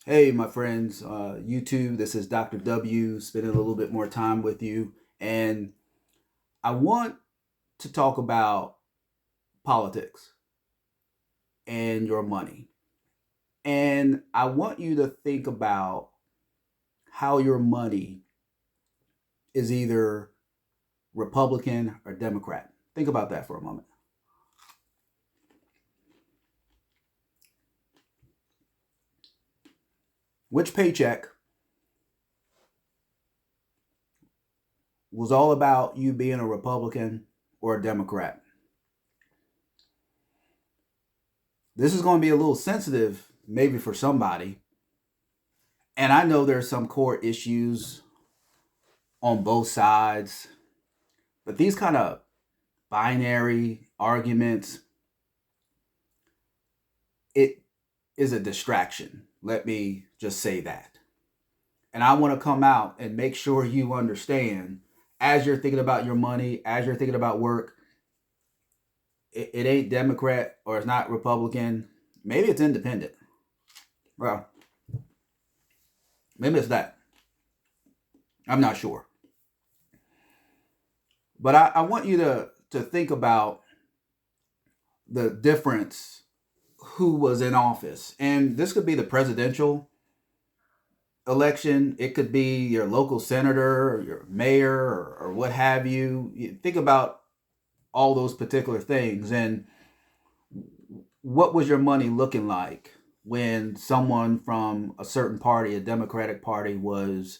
Hey, my friends, YouTube, this is Dr. W, spending a little bit more time with you. And I want to talk about politics and your money. And I want you to think about how your money is either Republican or Democrat. Think about that for a moment. Which paycheck was all about you being a Republican or a Democrat? This is going to be a little sensitive, maybe for somebody. And I know there's some core issues on both sides. But these kind of binary arguments, it is a distraction. Let me just say that. And I want to come out and make sure you understand as you're thinking about your money, as you're thinking about work, it ain't Democrat or it's not Republican. Maybe it's independent. Well, maybe it's that. I'm not sure. But I want you to think about the difference who was in office. And this could be the presidential election. It could be your local senator or your mayor or what have you. You think about all those particular things and what was your money looking like when someone from a certain party, a Democratic Party, was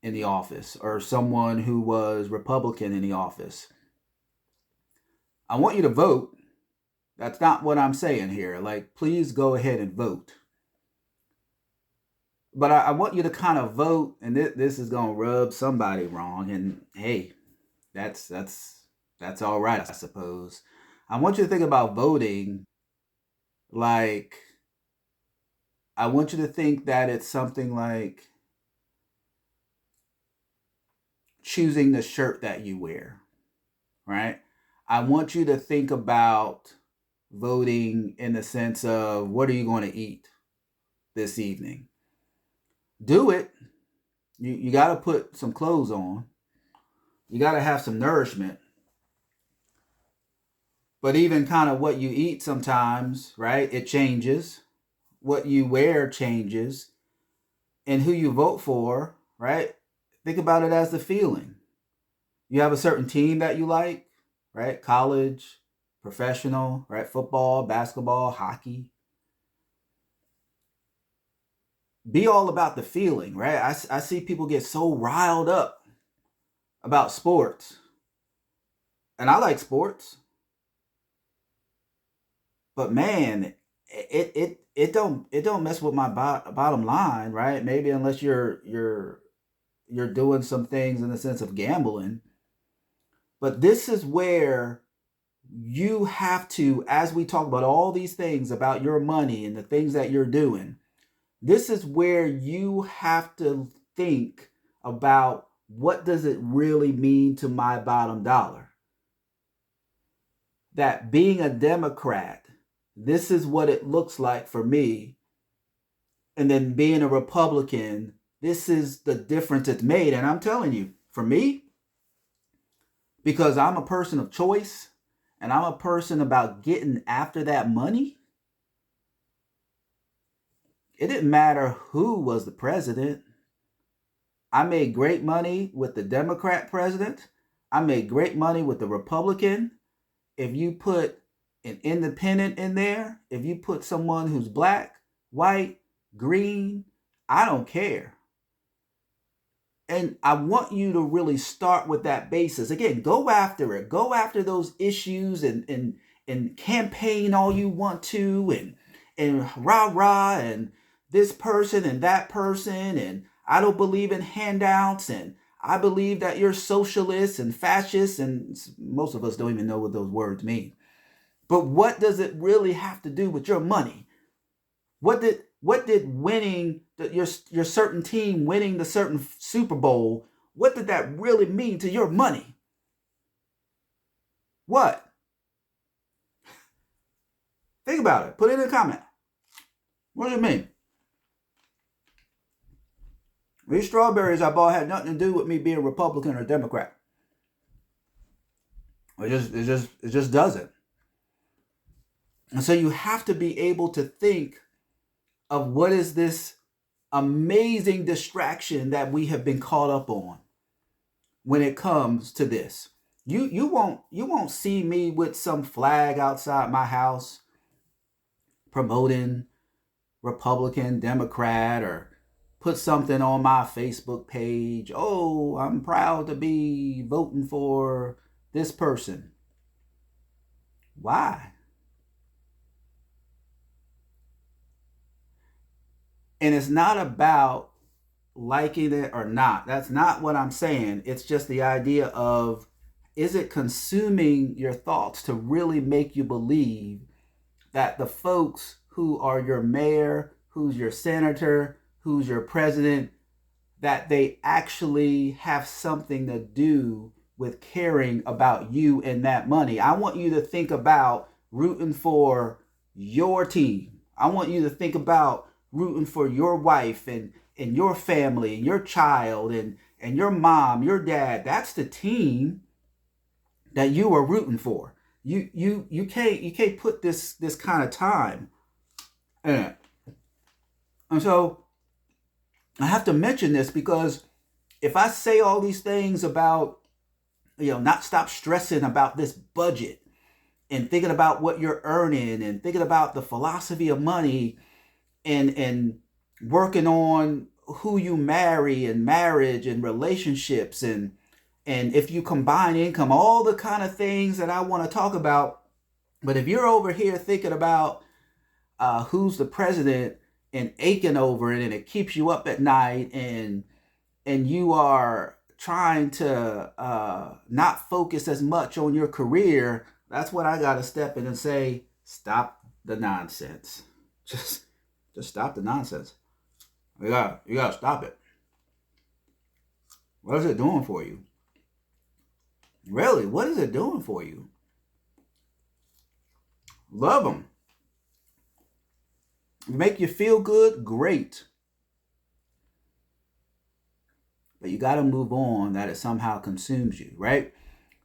in the office or someone who was Republican in the office. I want you to vote. That's not what I'm saying here. Like, please go ahead and vote. But I want you to kind of vote, and this is going to rub somebody wrong. And hey, that's all right, I suppose. I want you to think about voting like I want you to think that it's something like choosing the shirt that you wear, right? I want you to think about voting in the sense of what are you going to eat this evening? Do it. You got to put some clothes on. You got to have some nourishment. But even kind of what you eat sometimes, right? It changes. What you wear changes. And who you vote for, right? Think about it as the feeling. You have a certain team that you like, right? College, professional, right? Football, basketball, hockey. Be all about the feeling, right? I see people get so riled up about sports. And I like sports, but man, it don't mess with my bottom line, right? Maybe unless you're doing some things in the sense of gambling. But this is where you have to, as we talk about all these things about your money and the things that you're doing, this is where you have to think about what does it really mean to my bottom dollar? That being a Democrat, this is what it looks like for me. And then being a Republican, this is the difference it's made. And I'm telling you, for me, because I'm a person of choice and I'm a person about getting after that money, it didn't matter who was the president. I made great money with the Democrat president. I made great money with the Republican. If you put an independent in there, if you put someone who's black, white, green, I don't care. And I want you to really start with that basis. Again, go after it. Go after those issues and campaign all you want to and rah rah and this person and that person and I don't believe in handouts and I believe that you're socialist and fascist and most of us don't even know what those words mean. But what does it really have to do with your money? What did winning your certain team winning the certain Super Bowl, what did that really mean to your money? What? Think about it. Put it in a comment. What does it mean? These strawberries I bought had nothing to do with me being Republican or Democrat. It just doesn't. And so you have to be able to think of what is this amazing distraction that we have been caught up on when it comes to this. You won't see me with some flag outside my house promoting Republican, Democrat, or put something on my Facebook page. Oh, I'm proud to be voting for this person. Why? And it's not about liking it or not. That's not what I'm saying. It's just the idea of, is it consuming your thoughts to really make you believe that the folks who are your mayor, who's your senator, who's your president, that they actually have something to do with caring about you and that money? I want you to think about rooting for your team. I want you to think about rooting for your wife and your family and your child and your mom, your dad. That's the team that you are rooting for. You can't put this kind of time in it. And so I have to mention this because if I say all these things about, not stop stressing about this budget and thinking about what you're earning and thinking about the philosophy of money and working on who you marry and marriage and relationships and if you combine income, all the kind of things that I want to talk about. But if you're over here thinking about who's the president and aching over it, and it keeps you up at night, and you are trying to not focus as much on your career, that's when I gotta step in and say, stop the nonsense. Just stop the nonsense. You gotta stop it. What is it doing for you? Really, what is it doing for you? Love them. Make you feel good? Great. But you got to move on that it somehow consumes you, right?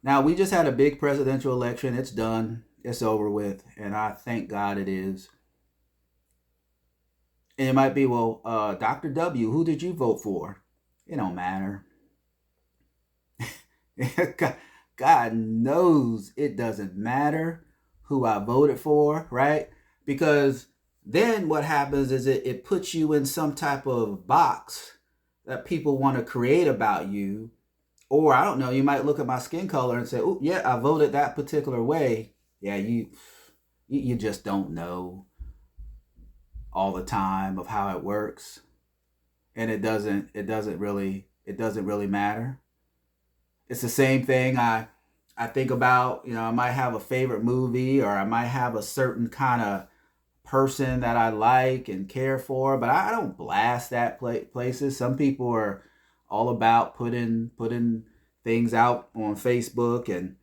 Now, we just had a big presidential election. It's done. It's over with. And I thank God it is. And it might be, well, Dr. W, who did you vote for? It don't matter. God knows it doesn't matter who I voted for, right? Because then what happens is it puts you in some type of box that people want to create about you. Or I don't know, you might look at my skin color and say, oh, yeah, I voted that particular way. Yeah, you just don't know all the time of how it works. And it doesn't really matter. It's the same thing I think about, I might have a favorite movie, or I might have a certain kind of person that I like and care for, but I don't blast that places. Some people are all about putting things out on Facebook and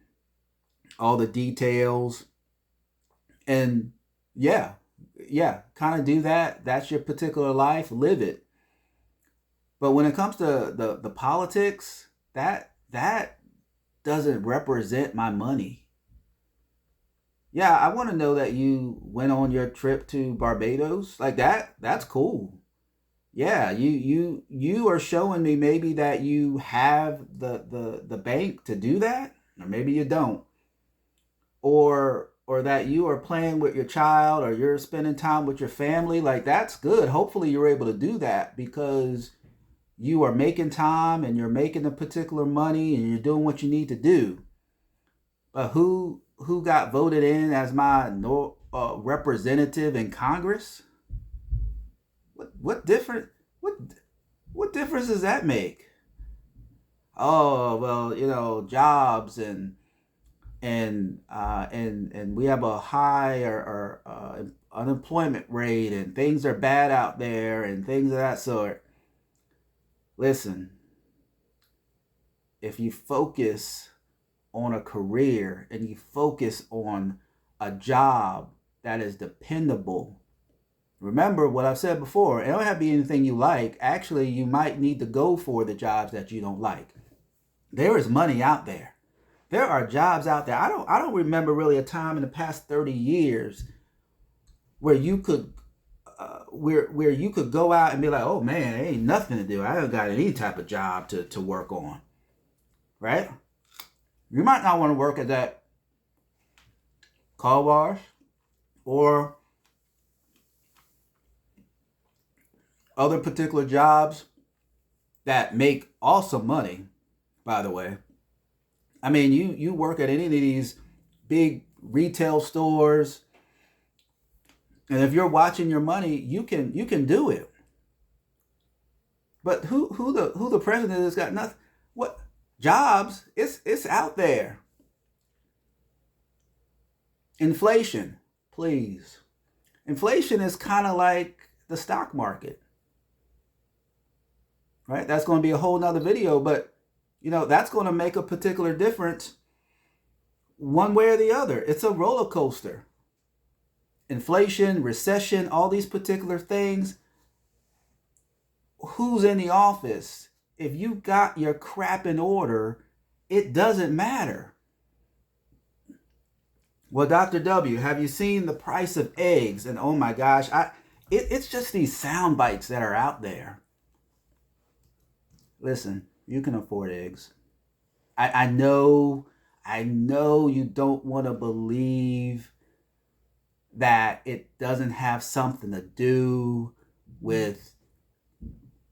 all the details. And yeah, kind of do that. That's your particular life. Live it. But when it comes to the politics, that doesn't represent my money. Yeah, I want to know that you went on your trip to Barbados. Like that, that's cool. Yeah, you are showing me maybe that you have the bank to do that, or maybe you don't. Or that you are playing with your child, or you're spending time with your family. Like that's good. Hopefully you're able to do that because you are making time and you're making a particular money and you're doing what you need to do. But who got voted in as my representative in Congress? What different what difference does that make? Oh well, jobs and we have a high or unemployment rate, and things are bad out there and things of that sort. Listen, if you focus on a career and you focus on a job that is dependable, Remember what I've said before, it don't have to be anything you like. Actually, you might need to go for the jobs that you don't like. There is money out there. There are jobs out there. I don't remember really a time in the past 30 years where you could where you could go out and be like, oh man, there ain't nothing to do. I haven't got any type of job to work on. Right? You might not want to work at that car wash or other particular jobs that make awesome money, by the way. I mean, you work at any of these big retail stores, and if you're watching your money, you can do it. But who the president has got nothing? What jobs? It's out there. Inflation, please. Inflation is kind of like the stock market, right? That's going to be a whole nother video, but that's going to make a particular difference one way or the other. It's a roller coaster. Inflation, recession, all these particular things. Who's in the office? If you got your crap in order, it doesn't matter. Well, Dr. W, have you seen the price of eggs? And oh my gosh, it's just these sound bites that are out there. Listen, you can afford eggs. I know you don't want to believe that it doesn't have something to do with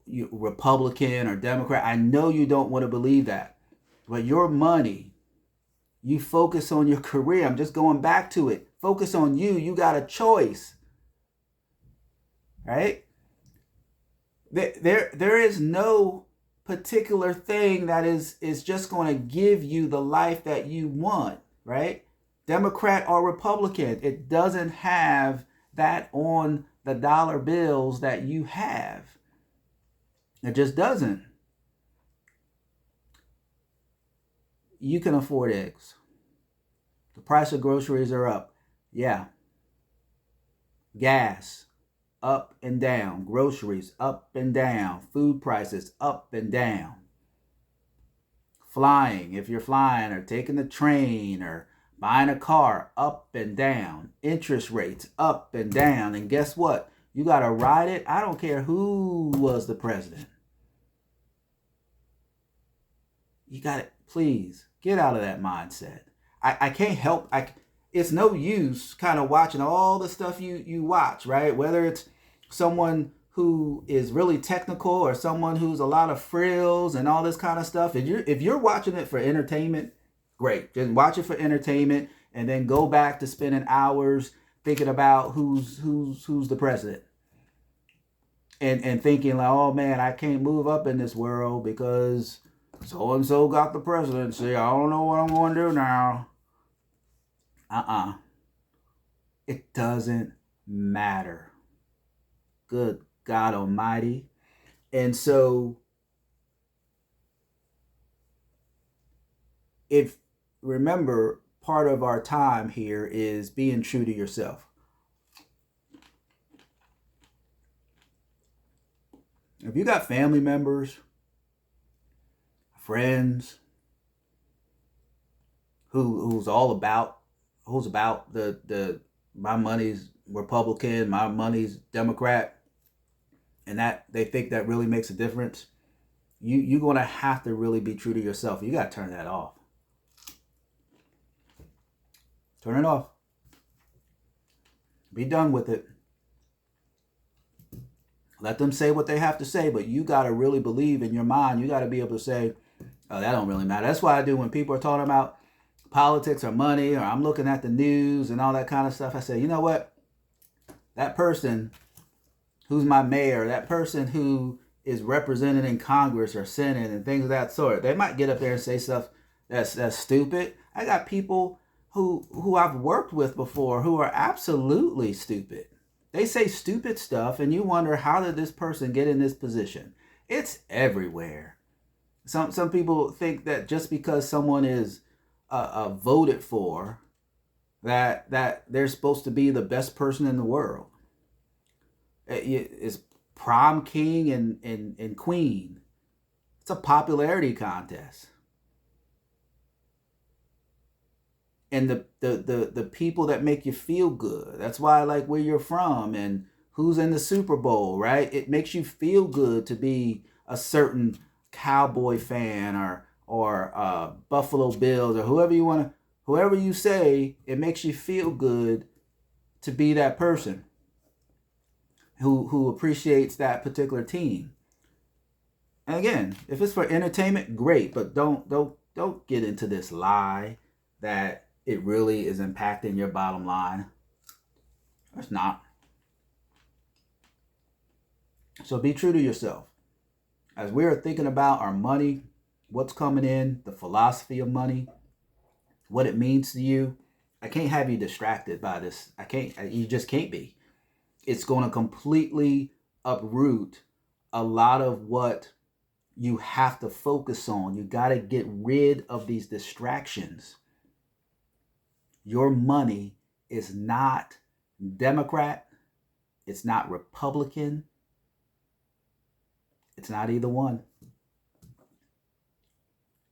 Republican or Democrat. I know you don't want to believe that. But your money, you focus on your career. I'm just going back to it. Focus on you. You got a choice. Right? There is no particular thing that is just going to give you the life that you want, right? Democrat or Republican, it doesn't have that on the dollar bills that you have. It just doesn't. You can afford eggs. The price of groceries are up. Yeah. Gas, up and down. Groceries, up and down. Food prices, up and down. Flying, if you're flying or taking the train or buying a car, up and down. Interest rates, up and down. And guess what? You got to ride it. I don't care who was the president. You got it. Please get out of that mindset. I can't help. It's no use kind of watching all the stuff you watch, right? Whether it's someone who is really technical or someone who's a lot of frills and all this kind of stuff. If you're watching it for entertainment, great. Just watch it for entertainment and then go back to spending hours thinking about who's the president. And thinking like, oh man, I can't move up in this world because so and so got the presidency. I don't know what I'm going to do now. It doesn't matter. Good God Almighty. And so remember, part of our time here is being true to yourself. If you got family members, friends who's about the my money's Republican, my money's Democrat, and that they think that really makes a difference, you're gonna have to really be true to yourself. You gotta turn that off. Turn it off. Be done with it. Let them say what they have to say, but you gotta really believe in your mind. You gotta be able to say, oh, that don't really matter. That's why I do when people are talking about politics or money, or I'm looking at the news and all that kind of stuff. I say, you know what? That person who's my mayor, that person who is represented in Congress or Senate and things of that sort, they might get up there and say stuff that's stupid. I got people who I've worked with before who are absolutely stupid. They say stupid stuff and you wonder, how did this person get in this position? It's everywhere. Some people think that just because someone is voted for, that they're supposed to be the best person in the world. It's prom king and queen. It's a popularity contest. And the people that make you feel good. That's why I like where you're from and who's in the Super Bowl, right? It makes you feel good to be a certain Cowboy fan or Buffalo Bills or whoever you say. It makes you feel good to be that person who appreciates that particular team. And again, if it's for entertainment, great, but don't get into this lie that it really is impacting your bottom line. It's not. So be true to yourself. As we are thinking about our money, what's coming in, the philosophy of money, what it means to you, I can't have you distracted by this. You just can't be. It's going to completely uproot a lot of what you have to focus on. You got to get rid of these distractions. Your money is not Democrat. It's not Republican. It's not either one.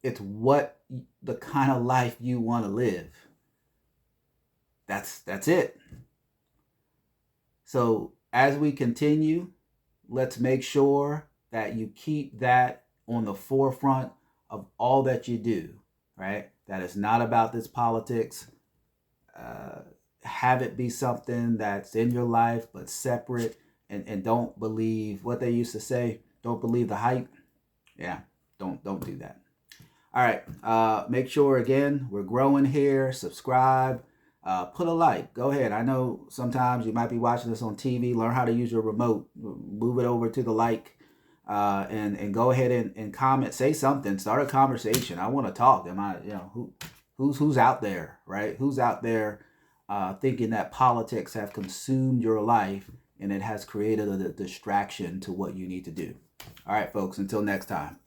It's what the kind of life you want to live. That's it. So as we continue, let's make sure that you keep that on the forefront of all that you do, right? That is not about this politics. Have it be something that's in your life but separate, and don't believe what they used to say. Don't believe the hype. Yeah, don't do that. All right, make sure again we're growing here. Subscribe, put a like. Go ahead. I know sometimes you might be watching this on TV. Learn how to use your remote. Move it over to the like, and go ahead and comment. Say something. Start a conversation. I want to talk. Who's out there, right? Who's out there thinking that politics have consumed your life and it has created a distraction to what you need to do? All right, folks, until next time.